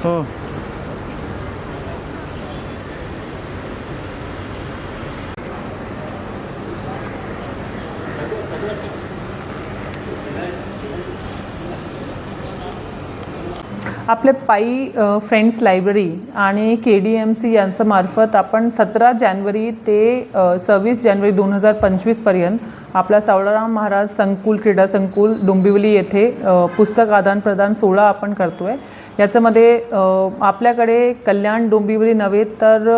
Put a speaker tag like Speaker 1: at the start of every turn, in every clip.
Speaker 1: हो. आपले पायी फ्रेंड्स लायब्ररी आणि KDMC यांच्या मार्फत आपण 17 जानेवारी ते 26 जानेवारी 2025 पर्यंत आपला सावळाराम महाराज संकुल क्रीडा संकुल डोंबिवली येथे पुस्तक आदान प्रदान सोहळा आपण करतोय। याच्यामध्ये आपल्याकडे कल्याण डोंबिवली नव्हे तर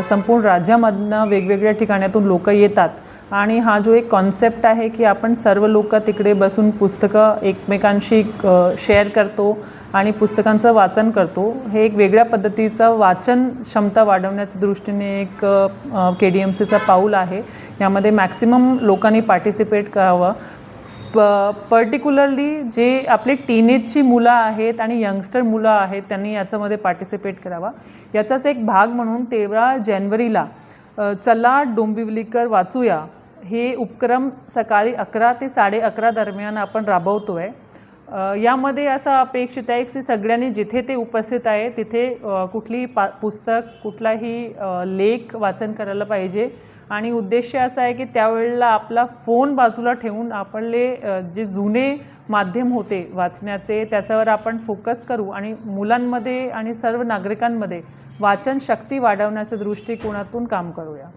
Speaker 1: संपूर्ण राज्यामधनं वेगवेगळ्या ठिकाणातून लोक येतात आणि हा जो एक कॉन्सेप्ट आहे की आपण सर्व लोक तिकडे बसून पुस्तकं एकमेकांशी शेअर करतो आणि पुस्तकांचं वाचन करतो। हे एक वेगळ्या पद्धतीचं वाचन क्षमता वाढवण्याच्या दृष्टीने एक KDMCचा पाऊल आहे। यामध्ये मॅक्सिमम लोकांनी पार्टिसिपेट करावं। पर्टिक्युलरली जे आपले टीनेजची मुलं आहेत आणि यंगस्टर मुलं आहेत त्यांनी याच्यामध्ये पार्टिसिपेट करावा। याचाच एक भाग म्हणून 13 जानेवारीला चला डोंबिवलीकर वाचूया हे उपक्रम सकाळी 11 ते 11:30 दरम्यान आपण राबवतोय। यामध्ये असं अपेक्षित आहे की सगळ्यांनी जिथे ते उपस्थित आहे तिथे कुठलीही पुस्तक कुठलाही लेख वाचन करायला पाहिजे आणि उद्देश असा आहे की त्यावेळेला आपला फोन बाजूला ठेवून आपले जे जुने माध्यम होते वाचण्याचे त्याच्यावर आपण फोकस करू आणि मुलांमध्ये आणि सर्व नागरिकांमध्ये वाचन शक्ती वाढवण्याच्या दृष्टिकोनातून काम करूया।